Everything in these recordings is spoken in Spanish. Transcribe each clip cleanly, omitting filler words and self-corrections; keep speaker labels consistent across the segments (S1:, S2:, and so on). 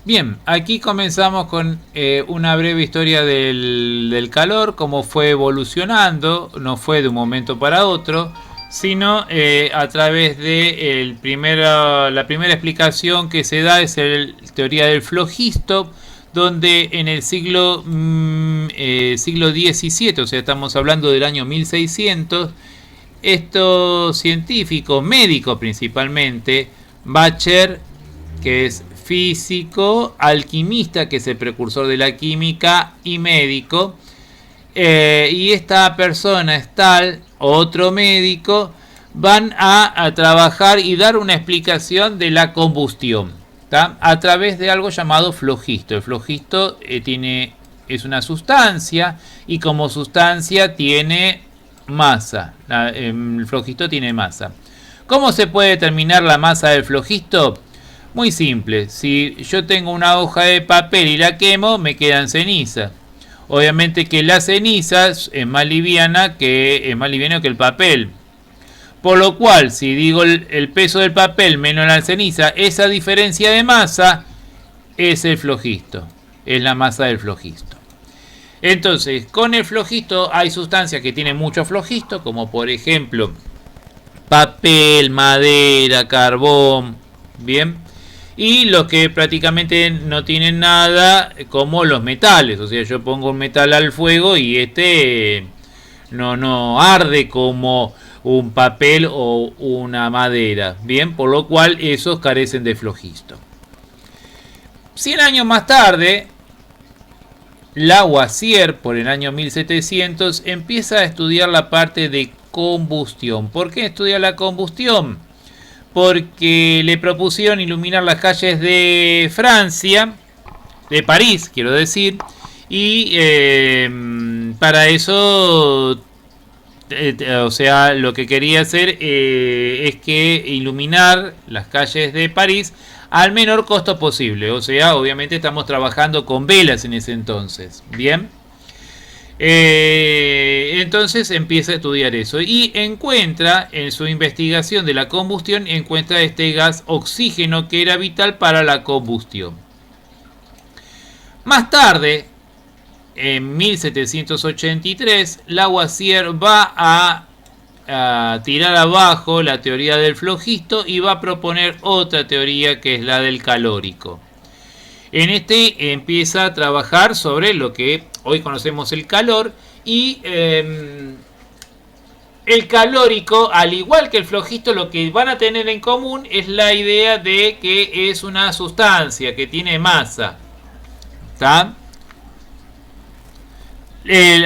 S1: Bien, aquí comenzamos con una breve historia del calor, cómo fue evolucionando, no fue de un momento para otro, sino a través de la primera explicación que se da es la teoría del flogisto, donde en el siglo XVII, o sea, estamos hablando del año 1600, estos científicos, médicos principalmente, Bacher, que es físico, alquimista, que es el precursor de la química, y médico, y esta persona, Stahl, otro médico, van a trabajar y dar una explicación de la combustión, ¿tá? A través de algo llamado flogisto. El flogisto es una sustancia, y como sustancia tiene masa. El flogisto tiene masa. ¿Cómo se puede determinar la masa del flogisto? Muy simple. Si yo tengo una hoja de papel y la quemo, me quedan cenizas. Obviamente que la ceniza es más liviana que el papel. Por lo cual, si digo el peso del papel menos la ceniza, esa diferencia de masa es el flogisto. Es la masa del flogisto. Entonces, con el flogisto hay sustancias que tienen mucho flogisto, como por ejemplo papel, madera, carbón, bien. Y los que prácticamente no tienen nada, como los metales. O sea, yo pongo un metal al fuego y no arde como un papel o una madera. Bien, por lo cual esos carecen de flogisto. 100 años más tarde, Lavoisier, por el año 1700, empieza a estudiar la parte de combustión. ¿Por qué estudia la combustión? Porque le propusieron iluminar las calles de Francia, de París, quiero decir, y para eso, o sea, lo que quería hacer es que iluminar las calles de París al menor costo posible. O sea, obviamente estamos trabajando con velas en ese entonces, ¿bien? Entonces empieza a estudiar eso y encuentra en su investigación de la combustión, encuentra este gas oxígeno que era vital para la combustión. Más tarde, en 1783, Lavoisier va a tirar abajo la teoría del flogisto y va a proponer otra teoría, que es la del calórico. En este empieza a trabajar sobre lo que hoy conocemos el calor, y el calórico, al igual que el flogisto, lo que van a tener en común es la idea de que es una sustancia que tiene masa. ¿Está?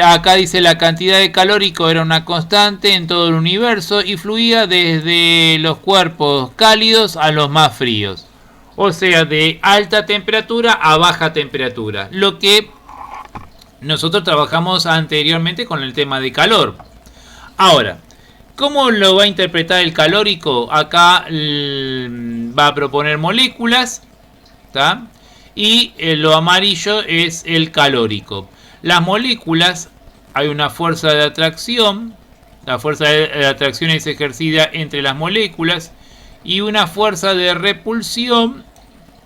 S1: Acá dice: la cantidad de calórico era una constante en todo el universo y fluía desde los cuerpos cálidos a los más fríos. O sea, de alta temperatura a baja temperatura. Lo que nosotros trabajamos anteriormente con el tema de calor. Ahora, ¿cómo lo va a interpretar el calórico? Acá va a proponer moléculas, ¿tá? Y lo amarillo es el calórico. Las moléculas, hay una fuerza de atracción. La fuerza de atracción es ejercida entre las moléculas, y una fuerza de repulsión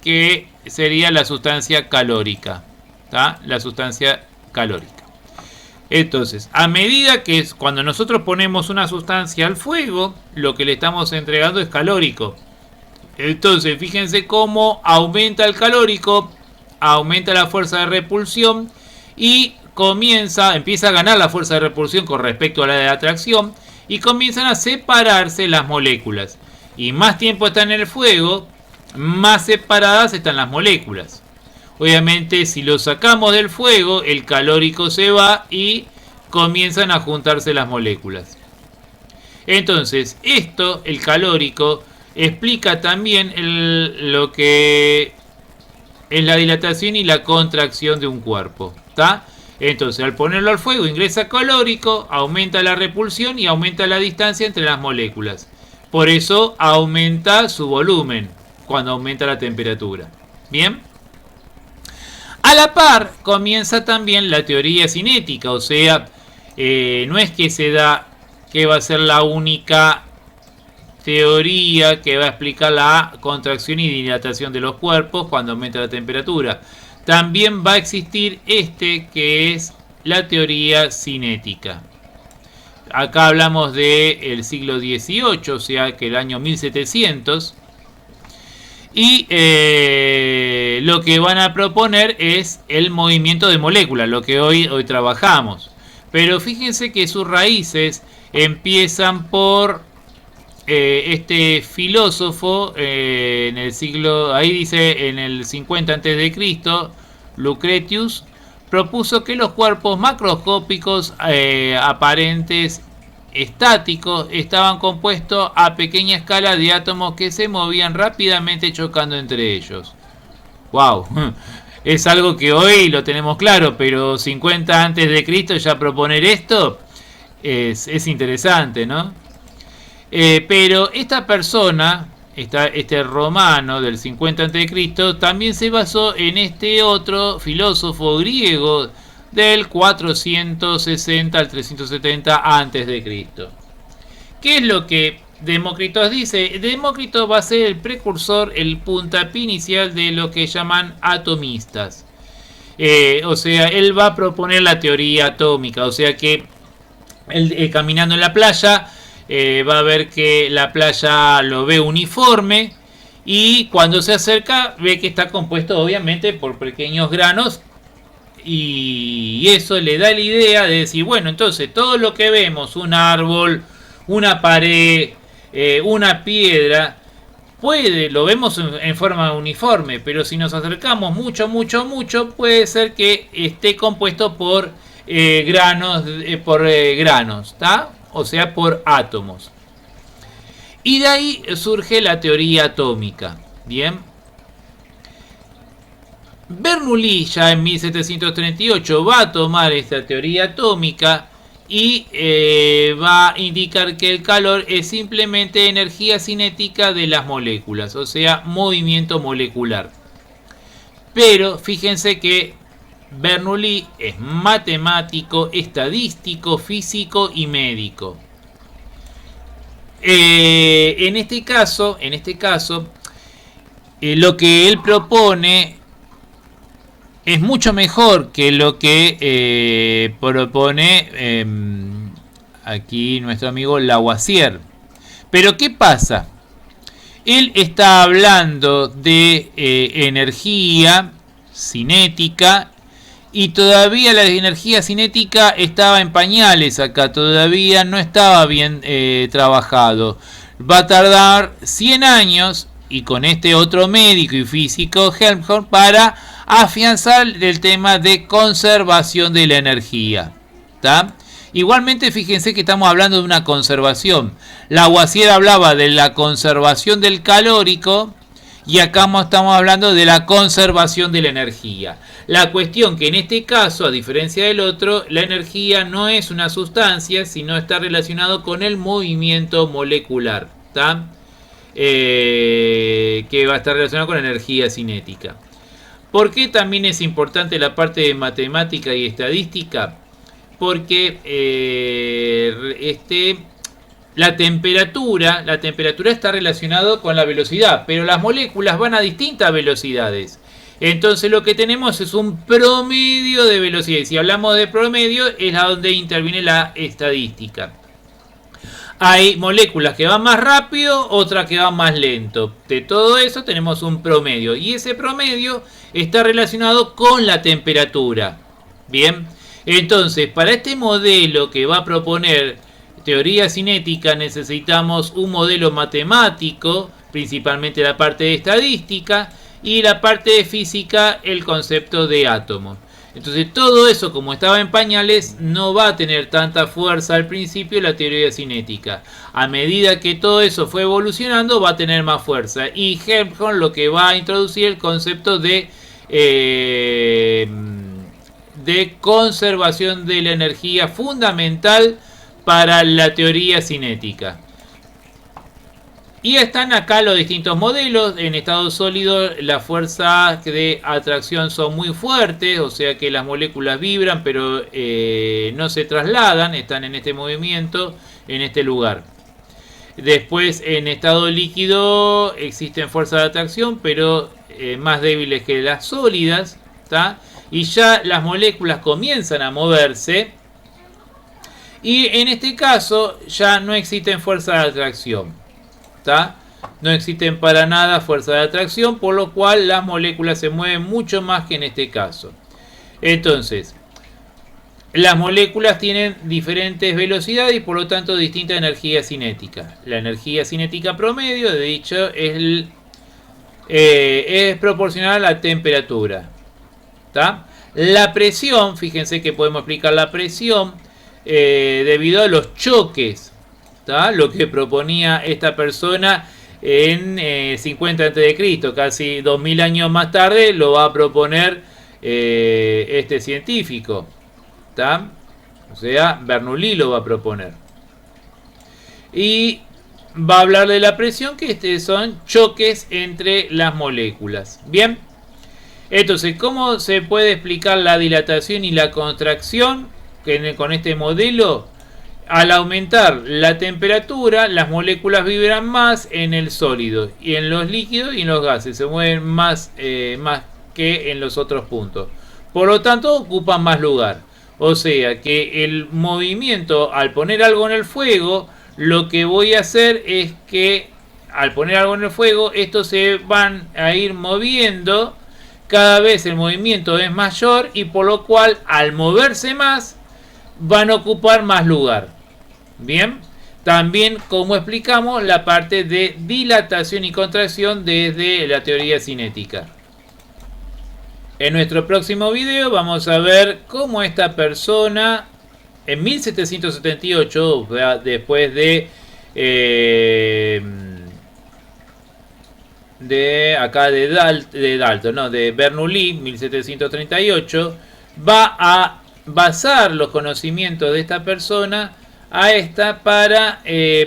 S1: que sería la sustancia calórica, ¿tá? La sustancia calórica. Entonces, a medida que cuando nosotros ponemos una sustancia al fuego, lo que le estamos entregando es calórico. Entonces, fíjense cómo aumenta el calórico, aumenta la fuerza de repulsión y empieza a ganar la fuerza de repulsión con respecto a la de atracción, y comienzan a separarse las moléculas. Y más tiempo está en el fuego, más separadas están las moléculas. Obviamente, si lo sacamos del fuego, el calórico se va y comienzan a juntarse las moléculas. Entonces, el calórico, explica también lo que es la dilatación y la contracción de un cuerpo, ¿tá? Entonces, al ponerlo al fuego, ingresa calórico, aumenta la repulsión y aumenta la distancia entre las moléculas. Por eso aumenta su volumen cuando aumenta la temperatura. Bien. A la par comienza también la teoría cinética, o sea, no es que se da que va a ser la única teoría que va a explicar la contracción y dilatación de los cuerpos cuando aumenta la temperatura. También va a existir que es la teoría cinética. Acá hablamos del siglo XVIII, o sea que el año 1700. Y lo que van a proponer es el movimiento de moléculas, lo que hoy trabajamos. Pero fíjense que sus raíces empiezan por este filósofo en el siglo, ahí dice en el 50 a.C., Lucretius, propuso que los cuerpos macroscópicos aparentes estáticos estaban compuestos a pequeña escala de átomos que se movían rápidamente chocando entre ellos. ¡Wow! Es algo que hoy lo tenemos claro, pero 50 antes de Cristo ya proponer esto es interesante, ¿no? Pero esta persona, este romano del 50 a.C., también se basó en este otro filósofo griego del 460 al 370 a.C. ¿Qué es lo que Demócrito dice? Demócrito va a ser el precursor, el puntapié inicial de lo que llaman atomistas. O sea, él va a proponer la teoría atómica. O sea que él, caminando en la playa, va a ver que la playa lo ve uniforme. Y cuando se acerca ve que está compuesto obviamente por pequeños granos. Y eso le da la idea de decir, bueno, entonces todo lo que vemos, un árbol, una pared, una piedra, lo vemos en forma uniforme, pero si nos acercamos mucho, puede ser que esté compuesto por granos, ¿está? O sea, por átomos. Y de ahí surge la teoría atómica, ¿bien? Bernoulli ya en 1738 va a tomar esta teoría atómica y va a indicar que el calor es simplemente energía cinética de las moléculas, o sea, movimiento molecular. Pero fíjense que Bernoulli es matemático, estadístico, físico y médico. En este caso, lo que él propone es mucho mejor que lo que propone aquí nuestro amigo Lavoisier. Pero ¿qué pasa? Él está hablando de energía cinética y todavía la energía cinética estaba en pañales acá, todavía no estaba bien trabajado. Va a tardar 100 años y con este otro médico y físico, Helmholtz, para afianzar el tema de conservación de la energía. ¿Tá? Igualmente fíjense que estamos hablando de una conservación. Lavoisier hablaba de la conservación del calórico y acá estamos hablando de la conservación de la energía. La cuestión que en este caso, a diferencia del otro, la energía no es una sustancia, sino está relacionado con el movimiento molecular. ¿Tá? Que va a estar relacionado con la energía cinética. ¿Por qué también es importante la parte de matemática y estadística? Porque la temperatura está relacionada con la velocidad, pero las moléculas van a distintas velocidades. Entonces lo que tenemos es un promedio de velocidad. Y si hablamos de promedio, es a donde interviene la estadística. Hay moléculas que van más rápido, otras que van más lento. De todo eso tenemos un promedio. Y ese promedio está relacionado con la temperatura. Bien. Entonces, para este modelo que va a proponer teoría cinética, necesitamos un modelo matemático, principalmente la parte de estadística, y la parte de física, el concepto de átomos. Entonces todo eso, como estaba en pañales, no va a tener tanta fuerza al principio la teoría cinética. A medida que todo eso fue evolucionando, va a tener más fuerza. Y Helmholtz lo que va a introducir el concepto de conservación de la energía, fundamental para la teoría cinética. Y están acá los distintos modelos. En estado sólido las fuerzas de atracción son muy fuertes, o sea que las moléculas vibran pero no se trasladan, están en este movimiento, en este lugar. Después, en estado líquido existen fuerzas de atracción, pero más débiles que las sólidas, ¿tá? Y ya las moléculas comienzan a moverse. Y en este caso ya no existen fuerzas de atracción, ¿tá? No existen para nada fuerzas de atracción, por lo cual las moléculas se mueven mucho más que en este caso. Entonces, las moléculas tienen diferentes velocidades y por lo tanto distinta energía cinética. La energía cinética promedio, de dicho, es proporcional a la temperatura, ¿tá? La presión, fíjense que podemos explicar la presión debido a los choques, ¿tá? Lo que proponía esta persona en 50 a.C., casi 2000 años más tarde lo va a proponer este científico, ¿tá? O sea, Bernoulli lo va a proponer. Y va a hablar de la presión, que son choques entre las moléculas. Bien, entonces, ¿cómo se puede explicar la dilatación y la contracción con este modelo? Al aumentar la temperatura, las moléculas vibran más en el sólido, y en los líquidos y en los gases se mueven más que en los otros puntos. Por lo tanto, ocupan más lugar. O sea que el movimiento, al poner algo en el fuego, lo que voy a hacer es que al poner algo en el fuego, estos se van a ir moviendo. Cada vez el movimiento es mayor y por lo cual al moverse más van a ocupar más lugar. Bien, también como explicamos la parte de dilatación y contracción desde la teoría cinética. En nuestro próximo video vamos a ver cómo esta persona en 1778, o sea, después de Bernoulli, 1738, va a basar los conocimientos de esta persona a esta para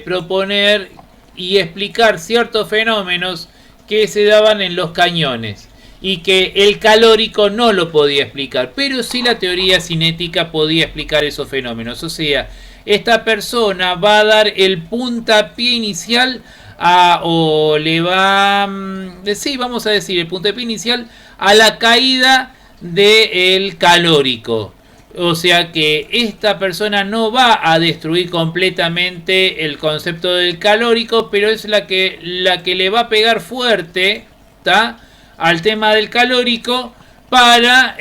S1: proponer y explicar ciertos fenómenos que se daban en los cañones y que el calórico no lo podía explicar, pero sí la teoría cinética podía explicar esos fenómenos. O sea, esta persona va a dar el puntapié inicial vamos a decir el puntapié inicial a la caída del calórico. O sea que esta persona no va a destruir completamente el concepto del calórico, pero es la que le va a pegar fuerte, ¿tá?, al tema del calórico para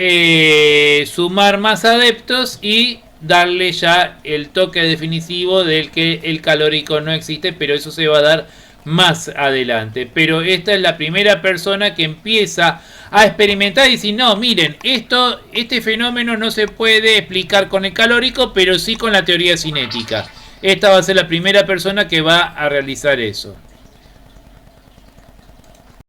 S1: sumar más adeptos y darle ya el toque definitivo del que el calórico no existe, pero eso se va a dar más adelante. Pero esta es la primera persona que empieza a experimentar y decir, no, miren, este fenómeno no se puede explicar con el calórico, pero sí con la teoría cinética. Esta va a ser la primera persona que va a realizar eso.